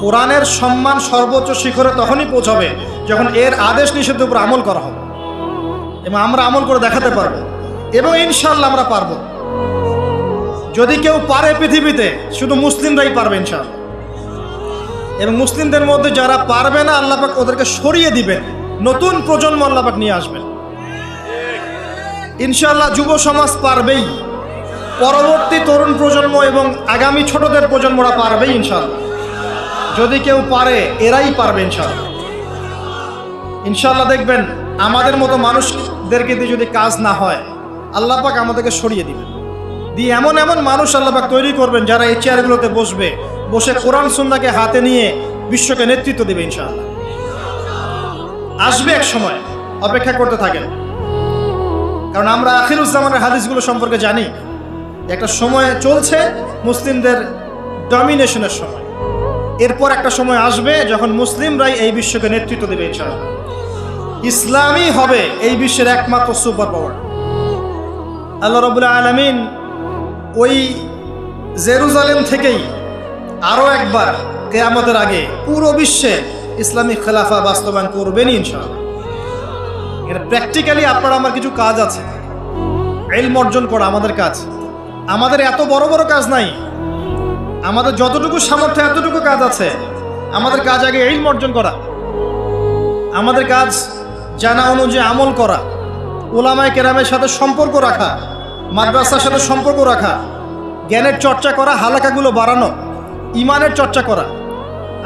কোরআনের সম্মান সর্বোচ্চ শিখরে তখনই পৌঁছাবে যখন এর আদেশ নিষেধের উপর আমল করা হবে এবং আমরা আমল করে দেখাতে পারবো এবং ইনশাআল্লাহ আমরা পারবো। যদি কেউ পারে পৃথিবীতে শুধু মুসলিমরাই পারবে ইনশাআল্লাহ। এবং মুসলিমদের মধ্যে যারা পারবে না আল্লাহ পাক ওদেরকে সরিয়ে দিবেন, নতুন প্রজন্ম আল্লাহ পাক নিয়ে আসবেন ইনশাআল্লাহ। যুব সমাজ পারবেই, পরবর্তী তরুণ প্রজন্ম এবং আগামী ছোটদের প্রজন্মরা পারবেই ইনশাআল্লাহ। যদি কেউ পারে এরাই পারবে ইনশাআল্লাহ। ইনশাআল্লাহ দেখবেন আমাদের মতো মানুষদেরকে দিয়ে যদি কাজ না হয় আল্লাহ পাক আমাদেরকে সরিয়ে দিবেন, দিয়ে এমন এমন মানুষ আল্লাহ পাক তৈরি করবেন যারা এই চেয়ারগুলোতে বসবে, বসে কোরআন সুন্নাহকে হাতে নিয়ে বিশ্বকে নেতৃত্ব দেবে ইনশাআল্লাহ। আসবে এক সময়, অপেক্ষা করতে থাকেন। কারণ আমরা আখিরুজ্জামানের হাদিসগুলো সম্পর্কে জানি, একটা সময় চলছে মুসলিমদের ডমিনেশনের সময়। এরপর একটা সময় আসবে যখন মুসলিমরাই এই বিশ্বকে নেতৃত্ব দেবে ইনশাআল্লাহ। ইসলামই হবে এই বিশ্বের একমাত্র সুপার পাওয়ার। আল্লাহ রাব্বুল আলামিন ওই জেরুজালেম থেকেই আরও একবার কিয়ামতের আগে পুরো বিশ্বে ইসলামী খেলাফা বাস্তবায়ন করবেন ইনশাআল্লাহ। এটা প্র্যাকটিক্যালি আপনার আমার কিছু কাজ আছে, ইলম অর্জন করা আমাদের কাজ। আমাদের এত বড় বড় কাজ নাই, আমাদের যতটুকু সামর্থ্য এতটুকু কাজ আছে। আমাদের কাজ আগে ইলম অর্জন করা, আমাদের কাজ জানা অনুযায়ী আমল করা, উলামায়ে কেরামের সাথে সম্পর্ক রাখা, মাদ্রাসার সাথে সম্পর্ক রাখা, জ্ঞানের চর্চা করা, হালাকাগুলো বাড়ানো, ইমানের চর্চা করা।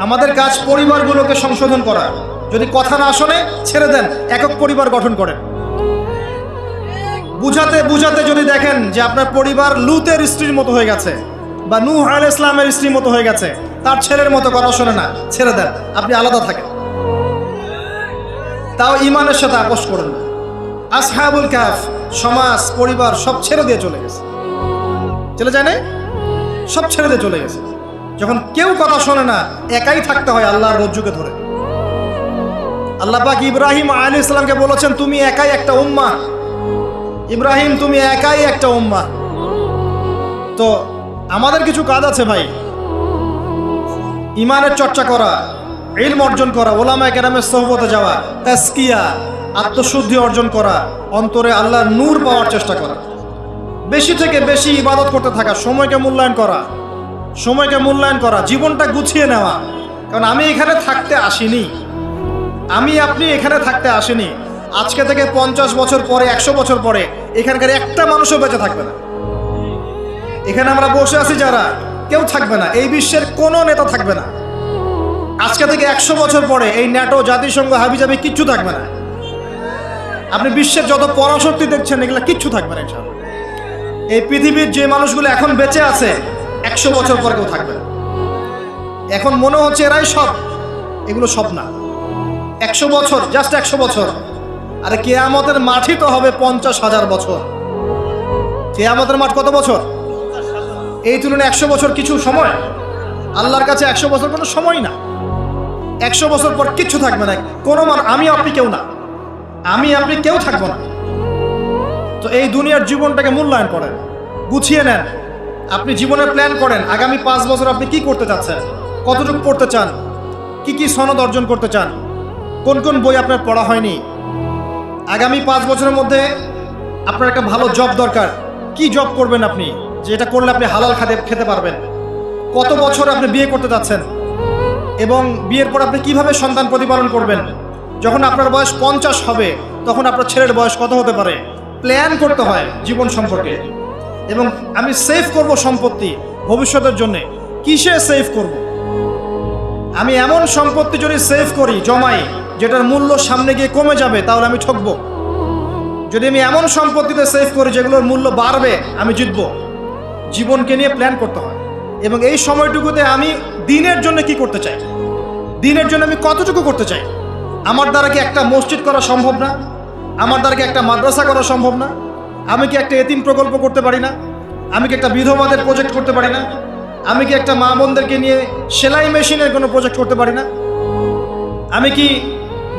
আমাদের কাজ পরিবারগুলোকে সংশোধন করা। যদি কথা না শোনে ছেড়ে দেন, একক পরিবার গঠন করেন। বুঝাতে বুঝাতে যদি দেখেন যে আপনার পরিবার লুতের স্ত্রীর মতো হয়ে গেছে বা নূহ আলাইহিস সালামের স্ত্রীর মতো হয়ে গেছে, তার ছেলের মতো কথা শোনে না, ছেড়ে দেন, আপনি আলাদা থাকেন। তাও ইমানের সাথে আপোষ করেন না। আসহাবুল কাহফ সমাজ পরিবার সব ছেড়ে দিয়ে চলে গেছে, চলে যায় না, সব ছেড়ে দিয়ে চলে গেছে। যখন কেউ কথা শোনে না, একাই থাকতে হয় আল্লাহর রজ্জুকে ধরে। আল্লাহ পাক ইব্রাহিম আলাইহিস সালামকে বলেছেন, তুমি একাই একটা উম্মাহ, ইব্রাহিম তুমি একাই একটা উম্মাহ। তো আমাদের কিছু কাজ আছে ভাই, ইমানের চর্চা করা, ইলম অর্জন করা, ওলামায়ে কেরামের সোহবতে যাওয়া, তাজকিয়া, আত্মশুদ্ধি অর্জন করা, অন্তরে আল্লাহর নূর পাওয়ার চেষ্টা করা, বেশি থেকে বেশি ইবাদত করতে থাকা, সময়কে মূল্যায়ন করা, সময়কে মূল্যায়ন করা, জীবনটা গুছিয়ে নেওয়া। কারণ আমি এখানে থাকতে আসিনি, আমি আপনি এখানে থাকতে আসিনি। আজকে থেকে 50 বছর পরে, 100 বছর পরে এখানকার একটা মানুষও বেঁচে থাকবে না। এখানে আমরা বসে আছি যারা, কেউ থাকবে না, এই বিশ্বের কোনো নেতা থাকবে না। আজকে থেকে 100 বছর পরে এই ন্যাটো, জাতিসংঘ, হাবিজাবি কিচ্ছু থাকবে না। আপনি বিশ্বের যত পরাশক্তি দেখছেন এগুলো কিচ্ছু থাকবে না ইনশাআল্লাহ। এই পৃথিবীর যে মানুষগুলো এখন বেঁচে আছে 100 বছর পর কেউ থাকবে না। এখন মনে হচ্ছে এরাই সব, এগুলো সব না। 100 বছর, জাস্ট 100 বছর। আরে কিয়ামতের মাঠই তো হবে 50,000 বছর। কিয়ামতের মাঠ কত বছর? এই তুলনায় 100 বছর কিছু সময়? আল্লাহর কাছে 100 বছর কোনো সময় না। 100 বছর পর কিচ্ছু থাকবে না, কোনো আমি আপনি কেউ না, আমি আপনি কেউ থাকবো না। তো এই দুনিয়ার জীবনটাকে মূল্যায়ন করেন, গুছিয়ে নেন। আপনি জীবনের প্ল্যান করেন, আগামী 5 বছর আপনি কি করতে চাচ্ছেন, কতটুকু পড়তে চান, কি কি সনদ অর্জন করতে চান, কোন কোন বই আপনার পড়া হয়নি। আগামী 5 বছরের মধ্যে আপনার একটা ভালো জব দরকার, কি জব করবেন আপনি, যেটা করলে আপনি হালাল খেতে পারবেন। কত বছর আপনি বিয়ে করতে যাচ্ছেন এবং বিয়ের পর আপনি কিভাবে সন্তান প্রতিপালন করবেন। যখন আপনার বয়স 50 হবে তখন আপনার ছেলের বয়স কত হতে পারে, প্ল্যান করতে হয় জীবন সম্পর্কে। এবং আমি সেভ করব সম্পত্তি ভবিষ্যতের জন্য, কিসে সেভ করব। আমি এমন সম্পত্তি যদি সেভ করি, জমাই, যেটার মূল্য সামনে গিয়ে কমে যাবে, তাহলে আমি ঠকব। যদি আমি এমন সম্পত্তিতে সেভ করি যেগুলোর মূল্য বাড়বে, আমি জিতব। জীবনকে নিয়ে প্ল্যান করতে হয়। এবং এই সময়টুকুতে আমি দিনের জন্য কি করতে চাই, দিনের জন্য আমি কতটুকু করতে চাই। আমার দ্বারা কি একটা মসজিদ করা সম্ভব না? আমার দ্বারা কি একটা মাদ্রাসা করা সম্ভব না? আমি কি একটা এতিম প্রকল্প করতে পারি না? আমি কি একটা বিধবাদের প্রজেক্ট করতে পারি না? আমি কি একটা মা বোনদেরকে নিয়ে সেলাই মেশিনের কোনো প্রজেক্ট করতে পারি না? আমি কি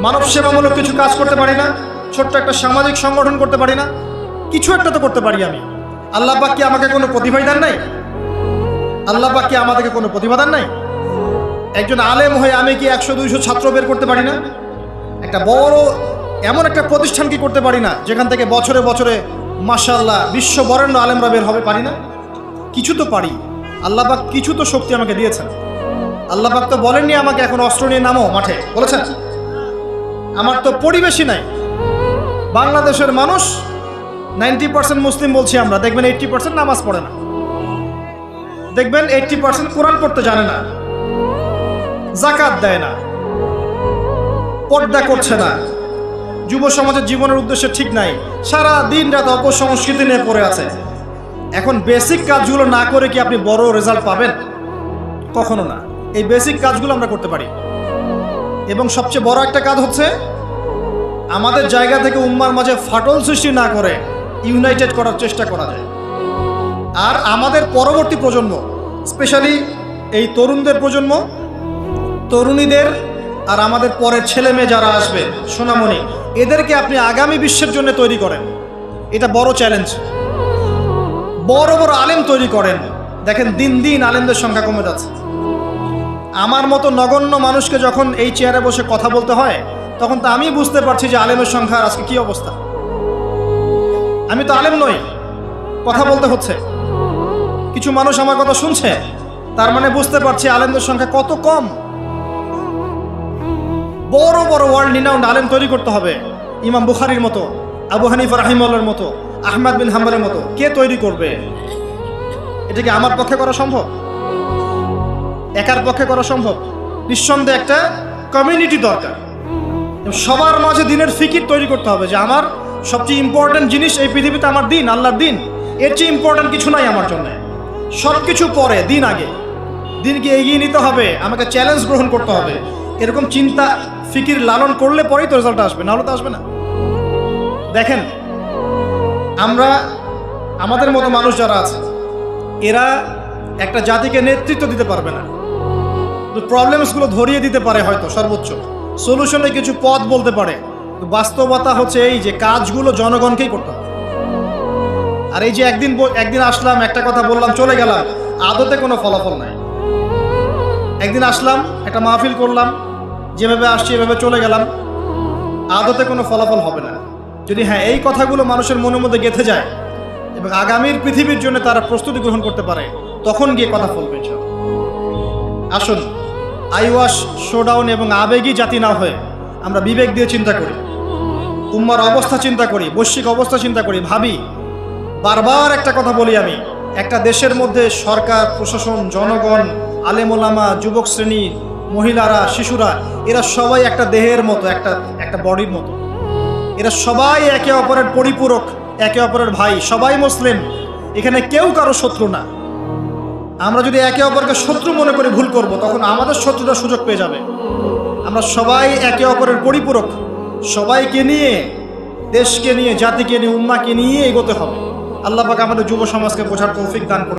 মানব সেবামূলক কিছু কাজ করতে পারি না? ছোট্ট একটা সামাজিক সংগঠন করতে পারি না? কিছু একটা তো করতে পারি আমি। আল্লাহ পাক কি আমাকে কোনো প্রতিভা দেন নাই? আল্লাহ পাক কি আমাদেরকে কোনো প্রতিভা দেন নাই? একজন আলেম হয়ে আমি কি 100-200 ছাত্র বের করতে পারি না? একটা বড় এমন একটা প্রতিষ্ঠান কি করতে পারি না যেখান থেকে বছরে বছরে মাশাআল্লাহ বিশ্ব বরেণ্য আলেমরা বের হবে? পারি না? কিছু তো পারি। আল্লাহ পাক কিছু তো শক্তি আমাকে দিয়েছেন। আল্লাহ পাক তো বলেননি আমাকে এখন অস্ত্র নিয়ে নামো মাঠে, বলেছেন? আমার তো পরিবেশই নাই। বাংলাদেশের মানুষ 90% মুসলিম বলছি আমরা, দেখবেন 80% নামাজ পড়ে না, দেখবেন 80% কোরআন পড়তে জানে না, যাকাত দেয় না, পর্দা করছে না, যুব সমাজের জীবনের উদ্দেশ্যে ঠিক নাই, সারা দিন রাত অপসংস্কৃতি নিয়ে পড়ে আছে। এখন বেসিক কাজগুলো না করে কি আপনি বড় রেজাল্ট পাবেন? কখনো না। এই বেসিক কাজগুলো আমরা করতে পারি। এবং সবচেয়ে বড় একটা কাজ হচ্ছে আমাদের জায়গা থেকে উম্মার মাঝে ফাটল সৃষ্টি না করে ইউনাইটেড করার চেষ্টা করা যায়। আর আমাদের পরবর্তী প্রজন্ম, স্পেশালি এই তরুণদের প্রজন্ম, তরুণীদের আর আমাদের পরের ছেলে মেয়ে যারা আসবে সোনামণি, এদেরকে আপনি আগামী বিশ্বের জন্য তৈরি করেন। এটা বড় চ্যালেঞ্জ। বড় বড় আলেম তৈরি করেন। দেখেন দিন দিন আলেমদের সংখ্যা কমে যাচ্ছে। আমার মতো নগণ্য মানুষকে যখন এই চেয়ারে বসে কথা বলতে হয় তখন তো আমি বুঝতে পারছি যে আলেমের সংখ্যার আজকে কি অবস্থা। আমি তো আলেম নই, কথা বলতে হচ্ছে। কিছু মানুষ আমার কথা শুনছে, তার মানে বুঝতে পারছি আলেমদের সংখ্যা কত কম। বড় বড় ওয়ার্ল্ড রিনাউন্ড আলেম তৈরি করতে হবে। ইমাম বুখারীর মতো, আবু হানিফা রাহিমাহুল্লাহর মতো, আহমদ বিন হাম্বলের মতো কে তৈরি করবে? এটা কি আমার পক্ষে করা সম্ভব? একার পক্ষে করা সম্ভব? নিঃসন্দেহে একটা কমিউনিটি দরকার। সবার মাঝে দিনের ফিকির তৈরি করতে হবে যে আমার সবচেয়ে ইম্পর্টেন্ট জিনিস এই পৃথিবীতে আমার দিন, আল্লাহর দিন। এর চেয়ে ইম্পর্টেন্ট কিছু নাই আমার জন্য। সব কিছু পরে, দিন আগে। দিনকে এগিয়ে নিতে হবে, আমাকে চ্যালেঞ্জ গ্রহণ করতে হবে। এরকম চিন্তা ফিকির লালন করলে পরেই তো রেজাল্ট আসবে, নাহলে তো আসবে না। দেখেন আমরা, আমাদের মতো মানুষ যারা আছে, এরা একটা জাতিকে নেতৃত্ব দিতে পারবে না। প্রবলেমসগুলো ধরিয়ে দিতে পারে হয়তো, সর্বোচ্চ সলিউশনে কিছু পথ বলতে পারে। বাস্তবতা হচ্ছে এই যে কাজগুলো জনগণকেই করতে হবে। আর এই যে একদিন আসলাম, একটা কথা বললাম, চলে গেলাম, আদতে কোনো ফলাফল নাই। একদিন আসলাম, একটা মাহফিল করলাম, যেভাবে আসছি এভাবে চলে গেলাম, আদতে কোনো ফলাফল হবে না। যদি হ্যাঁ এই কথাগুলো মানুষের মনের মধ্যে গেঁথে যায় এবং আগামীর পৃথিবীর জন্য তারা প্রস্তুতি গ্রহণ করতে পারে, তখন গিয়ে কথা ফলবে। আসুন আইওয়াশ, শোডাউন এবং আবেগী জাতি না হয়ে আমরা বিবেক দিয়ে চিন্তা করি, উম্মার অবস্থা চিন্তা করি, বৈশ্বিক অবস্থা চিন্তা করি, ভাবি। বারবার একটা কথা বলি আমি, একটা দেশের মধ্যে সরকার, প্রশাসন, জনগণ, আলেম ওলামা, যুবক শ্রেণী, মহিলারা, শিশুরা, এরা সবাই একটা দেহের মতো, একটা বডির মতো। এরা সবাই একে অপরের পরিপূরক, একে অপরের ভাই, সবাই মুসলিম। এখানে কেউ কারো শত্রু না। আমরা যদি একে অপরকে শত্রু মনে করে ভুল করব, তখন আমাদের শত্রুরা সুযোগ পেয়ে যাবে। আমরা সবাই একে অপরের পরিপূরক। সবাইকে নিয়ে, দেশকে নিয়ে, জাতিকে নিয়ে, উম্মাকে নিয়ে এগোতে হবে। আল্লাহ পাক আমাদের যুব সমাজকে বোঝার তৌফিক দান করুন।